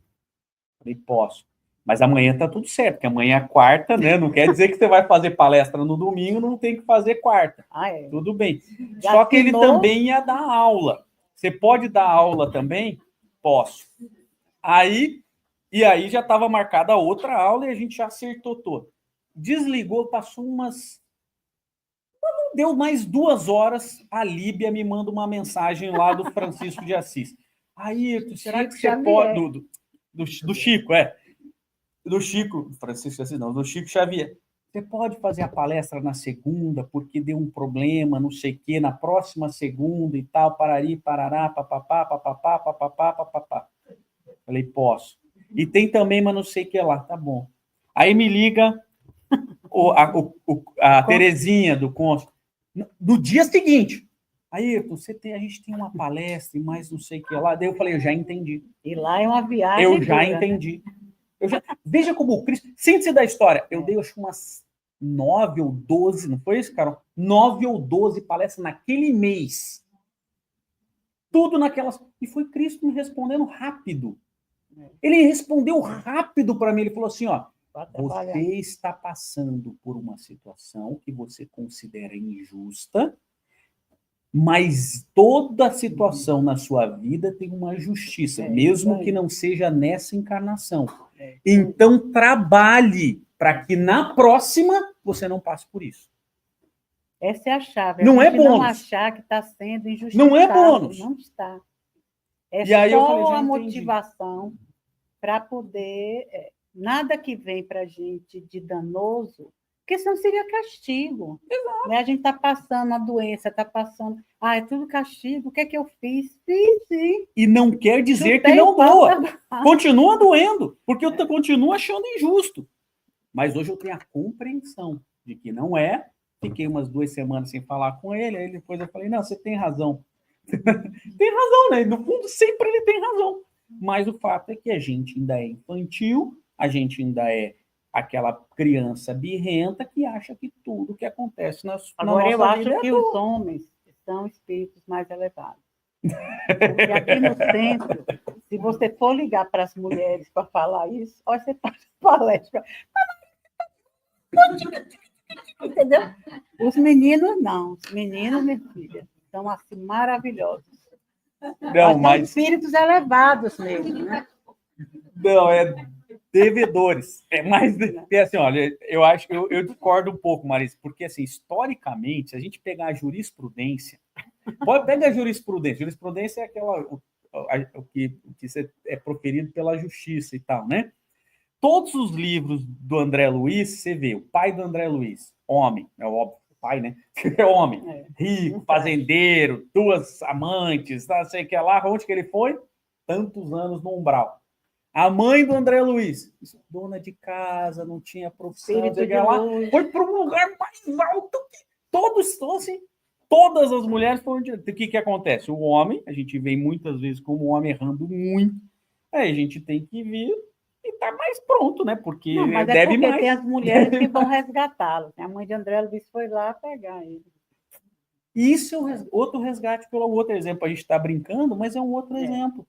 Falei, posso. Mas amanhã tá tudo certo, porque amanhã é quarta, né? Não quer dizer que você vai fazer palestra no domingo, não tem que fazer quarta. Tudo bem. Só que ele também ia dar aula. Você pode dar aula também? Posso. Aí já estava marcada outra aula e a gente já acertou todo. Desligou, passou umas... Não deu mais 2 horas, a Líbia me manda uma mensagem lá do Francisco de Assis. Aí, será que você pode... Do Chico, do Chico, Francisco assim, não, do Chico Xavier. Você pode fazer a palestra na segunda, porque deu um problema, não sei o quê, na próxima segunda e tal, parari, parará, papapá, papapá, papapá, papapá. Falei, posso. E tem também, mas não sei o que lá, tá bom. Aí me liga a Terezinha do Cônsul, no dia seguinte. Aí, a gente tem uma palestra e mais não sei o que lá. Daí eu falei, eu já entendi. E lá é uma viagem. Eu já entendi. Veja como o Cristo... Síntese da história. Eu dei, acho, umas 9 ou 12, não foi isso, Carol? 9 ou 12 palestras naquele mês. Tudo naquelas... E foi Cristo me respondendo rápido. Ele respondeu rápido para mim. Ele falou assim, ó, você está passando por uma situação que você considera injusta, mas toda situação na sua vida tem uma justiça, mesmo que não seja nessa encarnação. Então, trabalhe para que na próxima você não passe por isso. Essa é a chave. Não é bônus. Não achar que está sendo injustiçado. Não é bônus. Não está. É e aí só eu falei, a motivação para poder... Nada que vem para a gente de danoso, porque senão seria castigo. Né? A gente está passando uma doença, está passando... é tudo castigo. O que é que eu fiz? Fiz, sim. E não quer dizer que não doa. Continua doendo, porque eu continuo achando injusto. Mas hoje eu tenho a compreensão de que não é. Fiquei umas 2 semanas sem falar com ele, aí depois eu falei, não, você tem razão. Tem razão, né? No fundo, sempre ele tem razão. Mas o fato é que a gente ainda é infantil, a gente ainda é aquela criança birrenta que acha que tudo que acontece na nossa vida... Agora, eu acho que os homens são espíritos mais elevados. Porque aqui no centro, se você for ligar para as mulheres para falar isso, olha, você faz palestra. Entendeu? Os meninos, não. Os meninos, minha filha, são assim maravilhosos. Não, mas são espíritos elevados mesmo, né? Não, devedores. É mais assim, olha, eu discordo um pouco, Marisa, porque assim, historicamente, se a gente pegar a jurisprudência, pega a jurisprudência. Jurisprudência é o que é proferido pela justiça e tal, né? Todos os livros do André Luiz, você vê, o pai do André Luiz, homem, é óbvio, pai, né? É homem, rico, fazendeiro, 2 amantes, não sei o que lá, onde que ele foi? Tantos anos no umbral. A mãe do André Luiz, dona de casa, não tinha profissão, lá, foi para um lugar mais alto que todos, assim, todas as mulheres foram de... O que acontece? O homem, a gente vê muitas vezes como o homem errando muito, aí a gente tem que vir e tá mais pronto, né? Porque não, mas deve porque mais. tem as mulheres que vão resgatá-lo. A mãe de André Luiz foi lá pegar ele. Isso é outro resgate pelo outro exemplo. A gente está brincando, mas é um outro exemplo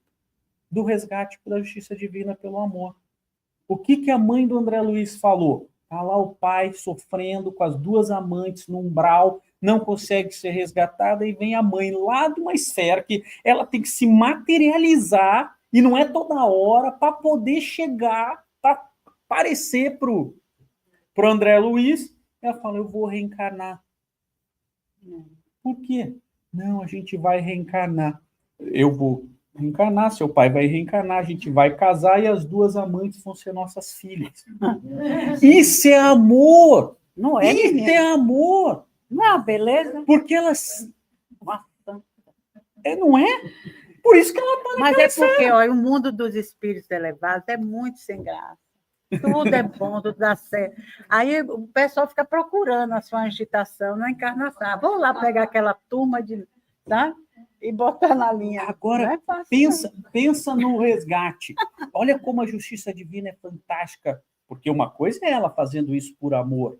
do resgate pela justiça divina, pelo amor. O que a mãe do André Luiz falou? Está lá o pai sofrendo com as 2 amantes no umbral, não consegue ser resgatada, e vem a mãe lá de uma esfera que ela tem que se materializar, e não é toda hora, para poder chegar, para aparecer para o André Luiz. Ela fala, eu vou reencarnar. Por quê? Não, a gente vai reencarnar. Eu vou reencarnar, seu pai vai reencarnar, a gente vai casar e as 2 amantes vão ser nossas filhas. Isso é amor! Não é, Isso menina? é amor! Não, beleza? Porque elas... não é? Por isso que ela está Mas é porque, olha, o mundo dos espíritos elevados é muito sem graça. Tudo é bom, tudo dá certo. Aí o pessoal fica procurando a sua agitação na encarnação. Vou lá pegar aquela turma de... Tá? E botar na linha. Agora, é fácil, pensa no resgate. Olha como a justiça divina é fantástica. Porque uma coisa é ela fazendo isso por amor.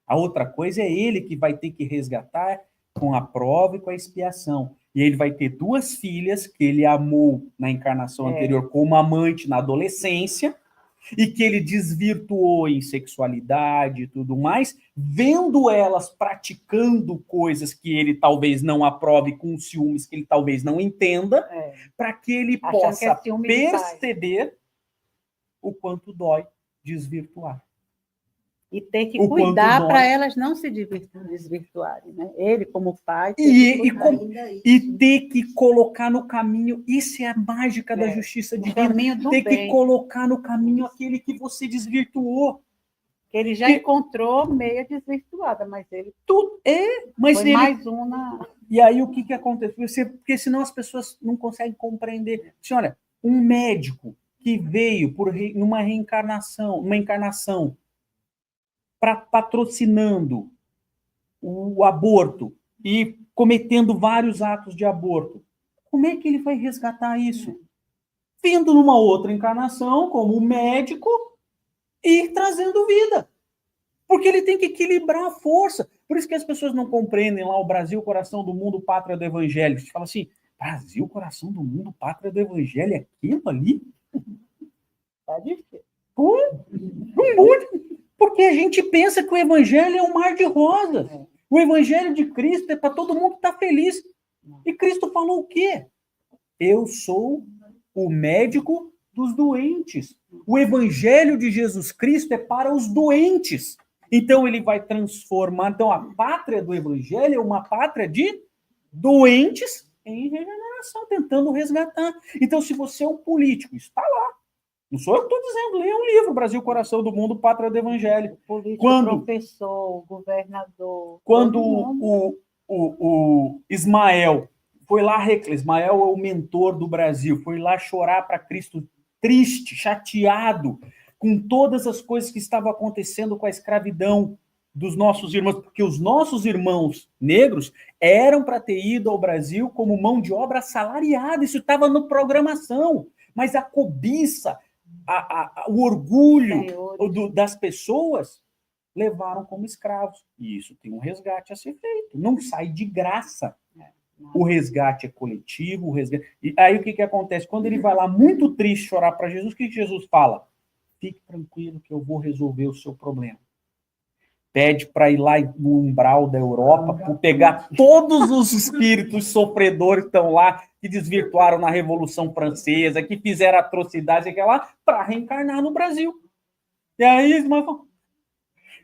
A outra coisa é ele que vai ter que resgatar com a prova e com a expiação. E ele vai ter 2 filhas que ele amou na encarnação anterior como amante na adolescência, e que ele desvirtuou em sexualidade e tudo mais, vendo elas praticando coisas que ele talvez não aprove, com ciúmes que ele talvez não entenda, para que ele possa perceber o quanto dói desvirtuar. E ter que cuidar para elas não se desvirtuarem, né? Ele, como pai, e ter que colocar no caminho, isso é a mágica da justiça divina, ter que colocar no caminho aquele que você desvirtuou. Que ele já encontrou meia desvirtuada, mas ele mas foi mais uma. E aí o que aconteceu? Porque senão as pessoas não conseguem compreender. Olha, um médico que veio numa reencarnação, uma encarnação, patrocinando o aborto e cometendo vários atos de aborto, como é que ele vai resgatar isso? Vindo numa outra encarnação, como médico, e trazendo vida. Porque ele tem que equilibrar a força. Por isso que as pessoas não compreendem lá o Brasil, coração do mundo, pátria do evangelho. Você fala assim, Brasil, coração do mundo, pátria do evangelho, é aquilo ali? Tá difícil. Um monte. Porque a gente pensa que o evangelho é um mar de rosas. O evangelho de Cristo é para todo mundo estar feliz. E Cristo falou o quê? Eu sou o médico dos doentes. O evangelho de Jesus Cristo é para os doentes. Então ele vai transformar. Então a pátria do evangelho é uma pátria de doentes em regeneração, tentando resgatar. Então, se você é um político, está lá. Não sou eu que estou dizendo, leia um livro, Brasil, Coração do Mundo, Pátria do Evangelho. Político, professor, governador. Quando o Ismael foi lá, Ismael é o mentor do Brasil, foi lá chorar para Cristo, triste, chateado, com todas as coisas que estavam acontecendo com a escravidão dos nossos irmãos, porque os nossos irmãos negros eram para ter ido ao Brasil como mão de obra assalariada, isso estava na programação, mas a cobiça, o orgulho das pessoas levaram como escravos. E isso tem um resgate a ser feito. Não sai de graça. O resgate é coletivo. E aí o que acontece? Quando ele vai lá muito triste chorar para Jesus, o que Jesus fala? Fique tranquilo que eu vou resolver o seu problema. pede para ir lá no umbral da Europa, para pegar todos os espíritos sofredores que estão lá, que desvirtuaram na Revolução Francesa, que fizeram atrocidades lá, para reencarnar no Brasil. E aí,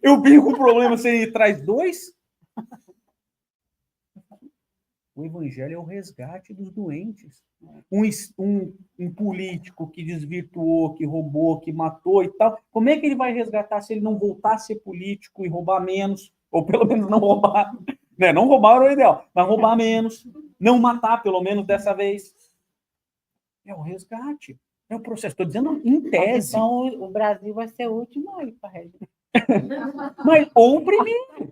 eu brinco com o problema se ele traz dois. O evangelho é o resgate dos doentes. Um político que desvirtuou, que roubou, que matou e tal, como é que ele vai resgatar se ele não voltar a ser político e roubar menos? Ou pelo menos não roubar. Né? Não roubar era o ideal, mas roubar menos. Não matar, pelo menos dessa vez. É o resgate. É o processo. Estou dizendo em tese. Então, o Brasil vai ser o último aí para registrar. Mas, ou o primeiro.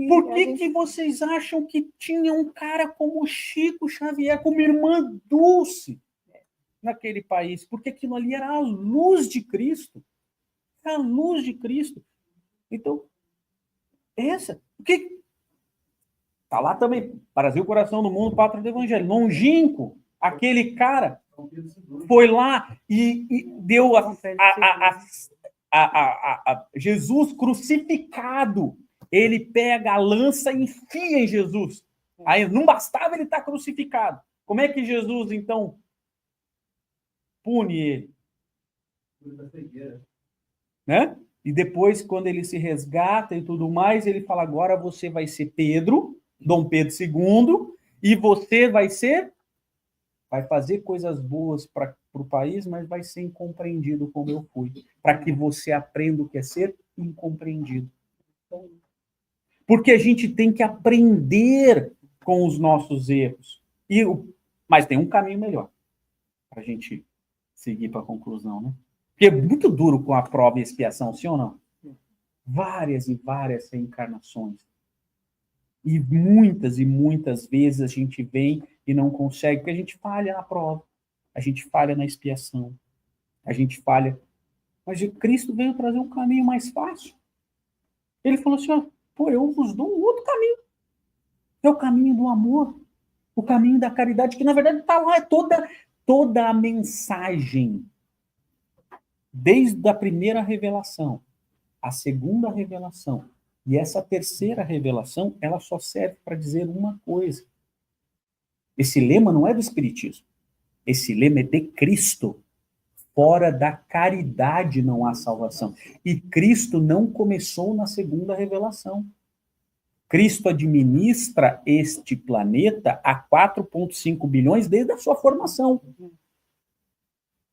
Por que vocês acham que tinha um cara como Chico Xavier, como Irmã Dulce, naquele país? Porque aquilo ali era a luz de Cristo. Era a luz de Cristo. Então, porque está lá também, Brasil, coração do mundo, pátria do evangelho. Longínquo, aquele cara foi lá e deu a Jesus crucificado. Ele pega a lança e enfia em Jesus. Aí não bastava ele estar crucificado. Como é que Jesus, então, pune ele? Né? E depois, quando ele se resgata e tudo mais, ele fala, agora você vai ser Pedro, Dom Pedro II, e você vai fazer coisas boas para o país, mas vai ser incompreendido como eu fui, para que você aprenda o que é ser incompreendido. Porque a gente tem que aprender com os nossos erros. Mas tem um caminho melhor para a gente seguir para a conclusão, né? Porque é muito duro com a prova e expiação, sim ou não? Várias e várias reencarnações. E muitas vezes a gente vem e não consegue, porque a gente falha na prova, a gente falha na expiação, a gente falha. Mas Cristo veio trazer um caminho mais fácil. Ele falou assim, eu vos dou um outro caminho. É o caminho do amor, o caminho da caridade, que na verdade está lá, é toda a mensagem. Desde a primeira revelação, a segunda revelação e essa terceira revelação, ela só serve para dizer uma coisa. Esse lema não é do Espiritismo. Esse lema é de Cristo. Fora da caridade não há salvação. E Cristo não começou na segunda revelação. Cristo administra este planeta há 4,5 bilhões desde a sua formação.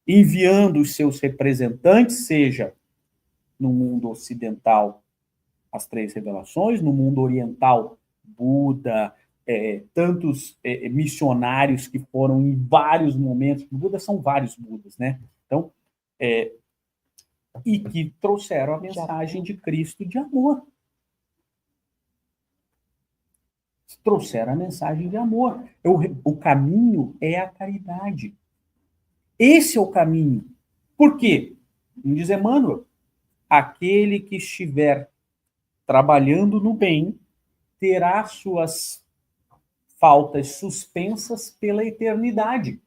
Enviando os seus representantes, seja no mundo ocidental, as 3 revelações, no mundo oriental, Buda, tantos missionários que foram em vários momentos, Buda são vários Budas, né? Então, e que trouxeram a mensagem de Cristo de amor. Trouxeram a mensagem de amor. O caminho é a caridade. Esse é o caminho. Por quê? Diz Emmanuel, aquele que estiver trabalhando no bem terá suas faltas suspensas pela eternidade.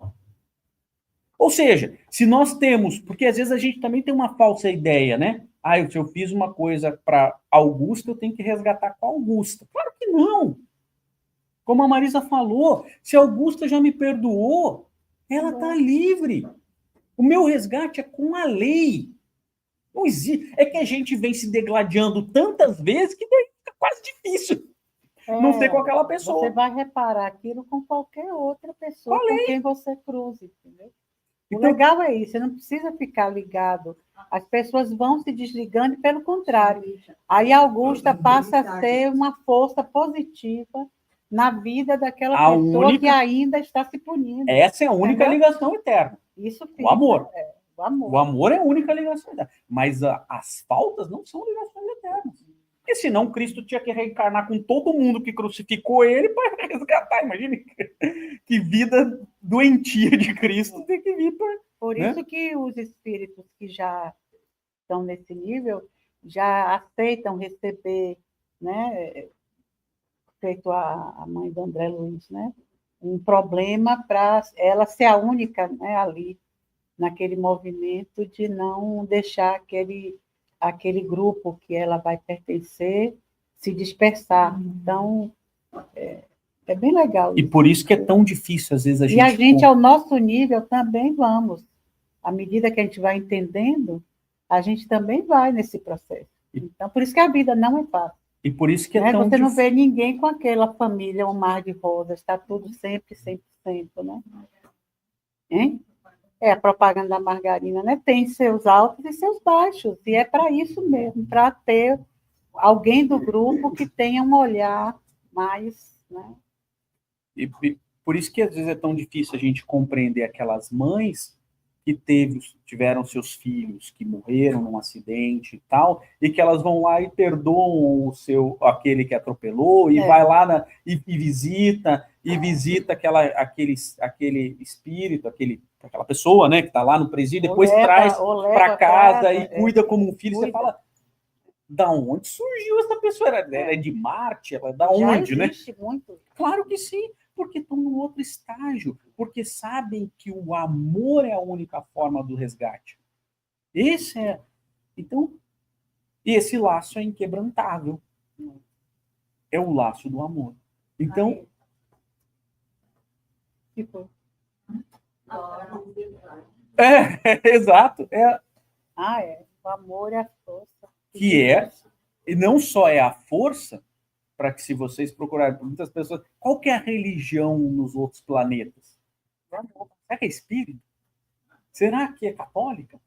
Ou seja, se nós temos, porque às vezes a gente também tem uma falsa ideia, né? Se eu fiz uma coisa para Augusta, eu tenho que resgatar com a Augusta. Claro que não. Como a Marisa falou, se a Augusta já me perdoou, ela está livre. O meu resgate é com a lei. Não existe. É que a gente vem se degladiando tantas vezes que fica quase difícil não ser com aquela pessoa. Você vai reparar aquilo com qualquer outra pessoa com quem você cruze, entendeu? O legal é isso, você não precisa ficar ligado. As pessoas vão se desligando, e pelo contrário. Aí a Augusta passa a ser uma força positiva na vida daquela pessoa que ainda está se punindo. Essa é a única ligação eterna. Isso fica, o amor. O amor. O amor é a única ligação eterna. Mas as faltas não são ligações eternas. Porque senão Cristo tinha que reencarnar com todo mundo que crucificou ele para resgatar. Imagine que vida doentia de Cristo tem que vir para... Por isso que os espíritos que já estão nesse nível já aceitam receber, né, feito a mãe do André Luiz, né, um problema para ela ser a única, né, ali naquele movimento de não deixar aquele aquele grupo que ela vai pertencer se dispersar. Então, é bem legal E isso. por isso que é tão difícil, às vezes, a gente... E a gente, ao nosso nível, também vamos. À medida que a gente vai entendendo, a gente também vai nesse processo. Então, por isso que a vida não é fácil. E por isso que é Né? tão Você não difícil. vê ninguém com aquela família, um mar de rosas, está tudo sempre, 100%, né? Hein? É a propaganda da margarina, né? Tem seus altos e seus baixos, e é para isso mesmo, para ter alguém do grupo que tenha um olhar mais, né? E por isso que às vezes é tão difícil a gente compreender aquelas mães que tiveram seus filhos que morreram num acidente e tal, e que elas vão lá e perdoam aquele que atropelou, e vai lá e visita aquele espírito, aquela pessoa, né, que está lá no presídio, depois traz para casa e cuida como um filho. Você fala, da onde surgiu essa pessoa? Ela é de Marte? Ela é da onde, né? Muito. Claro que sim, porque estão num outro estágio, porque sabem que o amor é a única forma do resgate. Então, esse laço é inquebrantável. É o laço do amor. Então, exato. O amor é a força. E não só é a força, para que, se vocês procurarem por muitas pessoas, qual que é a religião nos outros planetas? Será que é espírito? Será que é católica?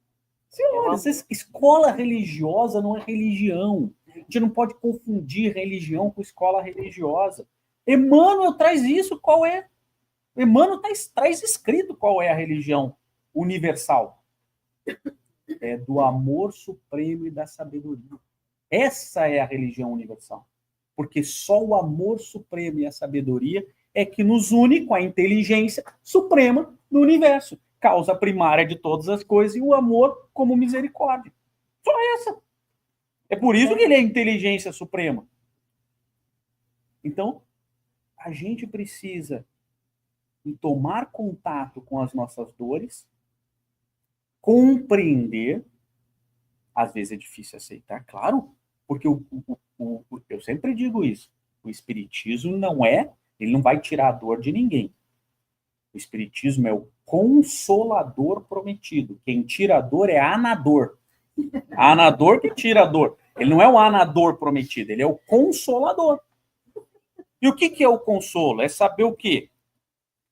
Senhora, escola religiosa não é religião. A gente não pode confundir religião com escola religiosa. Emmanuel traz isso, qual é? Emmanuel traz escrito qual é a religião universal. É do amor supremo e da sabedoria. Essa é a religião universal. Porque só o amor supremo e a sabedoria é que nos une com a inteligência suprema do universo. Causa primária de todas as coisas, e o amor como misericórdia. Só essa. É por isso que ele é a inteligência suprema. Então, a gente precisa tomar contato com as nossas dores, compreender. Às vezes é difícil aceitar, claro, porque eu sempre digo isso. O espiritismo ele não vai tirar a dor de ninguém. O espiritismo é o consolador prometido. Quem tira a dor é anador. Anador que tira a dor. Ele não é o anador prometido, ele é o consolador. E o que é o consolo? É saber o quê?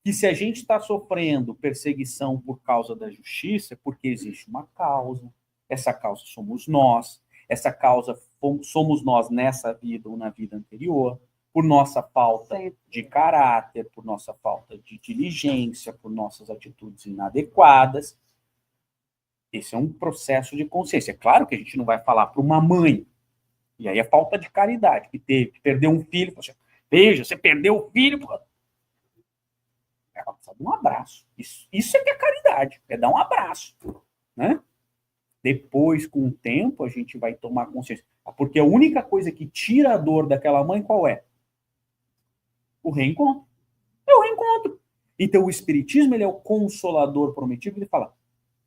Que se a gente está sofrendo perseguição por causa da justiça, é porque existe uma causa. Essa causa somos nós. Essa causa somos nós nessa vida ou na vida anterior. Por nossa falta de caráter, por nossa falta de diligência, por nossas atitudes inadequadas. Esse é um processo de consciência. É claro que a gente não vai falar para uma mãe, e aí é falta de caridade, que perdeu um filho. Veja, você perdeu o filho. Ela precisa de um abraço. Isso é que é caridade, é dar um abraço. Né? Depois, com o tempo, a gente vai tomar consciência. Porque a única coisa que tira a dor daquela mãe, qual é? O reencontro. É o reencontro. Então, o espiritismo, ele é o consolador prometido. Ele fala,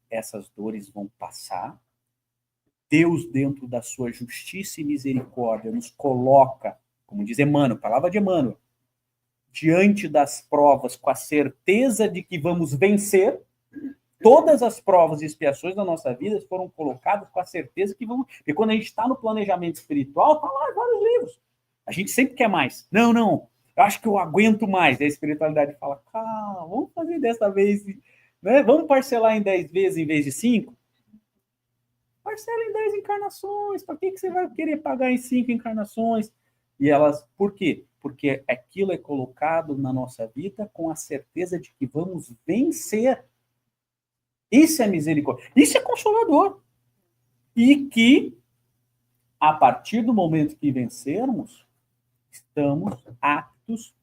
essas dores vão passar. Deus, dentro da sua justiça e misericórdia, nos coloca, como diz Emmanuel, palavra de Emmanuel, diante das provas com a certeza de que vamos vencer. Todas as provas e expiações da nossa vida foram colocadas com a certeza que vamos... E quando a gente está no planejamento espiritual, está lá vários livros. A gente sempre quer mais. Não, eu acho que eu aguento mais. E a espiritualidade fala, vamos fazer dessa vez, né? Vamos parcelar em 10 vezes em vez de 5? Parcela em 10 encarnações. Para que você vai querer pagar em 5 encarnações? E elas, por quê? Porque aquilo é colocado na nossa vida com a certeza de que vamos vencer. Isso é misericórdia. Isso é consolador. E que, a partir do momento que vencermos, estamos aptos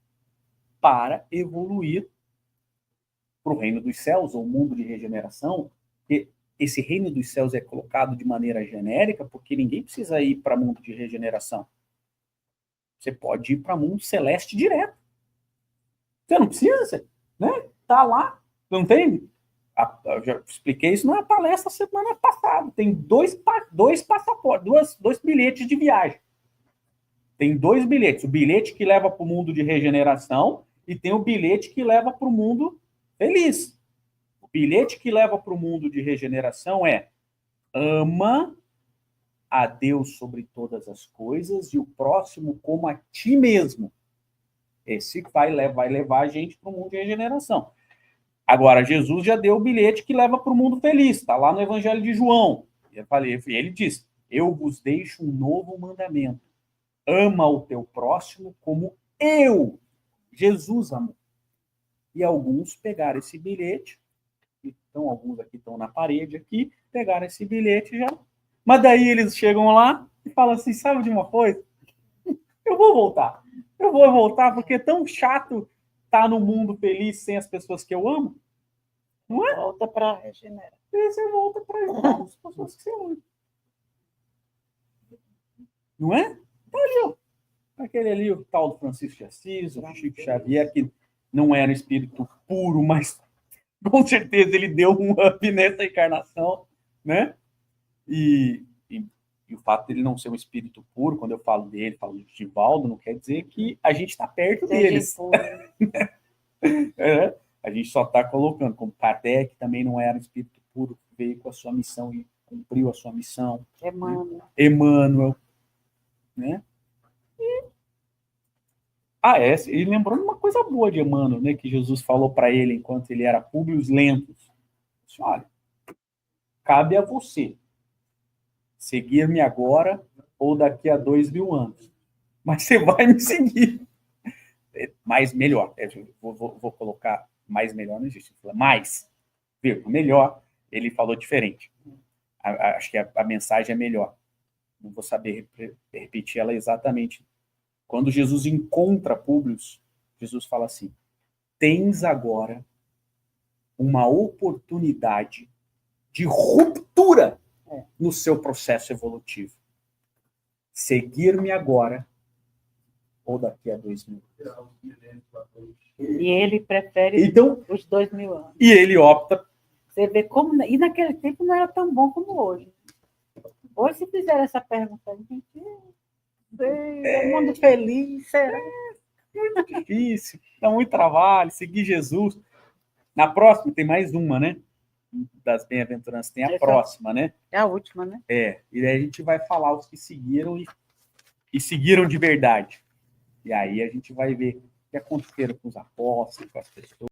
para evoluir para o reino dos céus, ou mundo de regeneração. E esse reino dos céus é colocado de maneira genérica, porque ninguém precisa ir para mundo de regeneração. Você pode ir para mundo celeste direto. Você não precisa, né? Tá lá, não tem? Eu já expliquei isso numa palestra semana passada. Tem dois passaportes, dois bilhetes de viagem. Tem dois bilhetes. O bilhete que leva para o mundo de regeneração e tem o bilhete que leva para o mundo feliz. O bilhete que leva para o mundo de regeneração é: ama a Deus sobre todas as coisas e o próximo como a ti mesmo. Esse vai levar a gente para o mundo de regeneração. Agora, Jesus já deu o bilhete que leva para o mundo feliz. Está lá no Evangelho de João. Ele diz: eu vos deixo um novo mandamento. Ama o teu próximo como eu, Jesus, amou. E alguns pegaram esse bilhete, então alguns aqui estão na parede aqui, pegaram esse bilhete já. Mas daí eles chegam lá e falam assim: sabe de uma coisa? Eu vou voltar. Eu vou voltar porque é tão chato estar no mundo feliz sem as pessoas que eu amo. Não é? Volta para regenerar. E você volta para as pessoas que você ama. Não é? Tá ali, ó. Aquele ali, o tal do Francisco de Assis, o Chico Xavier, que não era espírito puro, mas com certeza ele deu um up nessa encarnação, né? E o fato dele não ser um espírito puro, quando eu falo dele, falo de Divaldo, não quer dizer que a gente está perto deles. A gente só está colocando, como Kardec também não era um espírito puro, veio com a sua missão e cumpriu a sua missão. Emmanuel. Né? Emmanuel. Né? E lembrando uma coisa boa de Emmanuel, né, que Jesus falou para ele enquanto ele era Públio Lentos. Disse: olha, cabe a você seguir-me agora ou daqui a 2000 anos. Mas você vai me seguir. Mais melhor. Vou colocar mais melhor, não existe. Mais, melhor. Ele falou diferente. Acho que a mensagem é melhor. Não vou saber repetir ela exatamente. Quando Jesus encontra Públio, Jesus fala assim: tens agora uma oportunidade de ruptura no seu processo evolutivo. Seguir-me agora ou daqui a 2000 anos. E ele prefere os 2000 anos. E ele opta. Você vê como. E naquele tempo não era tão bom como hoje. Hoje, se fizer essa pergunta, a gente. É mundo feliz, será? Muito difícil, dá muito trabalho, seguir Jesus. Na próxima tem mais uma, né? Das bem-aventuranças, tem a próxima, né? É a última, né? E aí a gente vai falar os que seguiram e seguiram de verdade. E aí a gente vai ver o que aconteceram com os apóstolos, com as pessoas.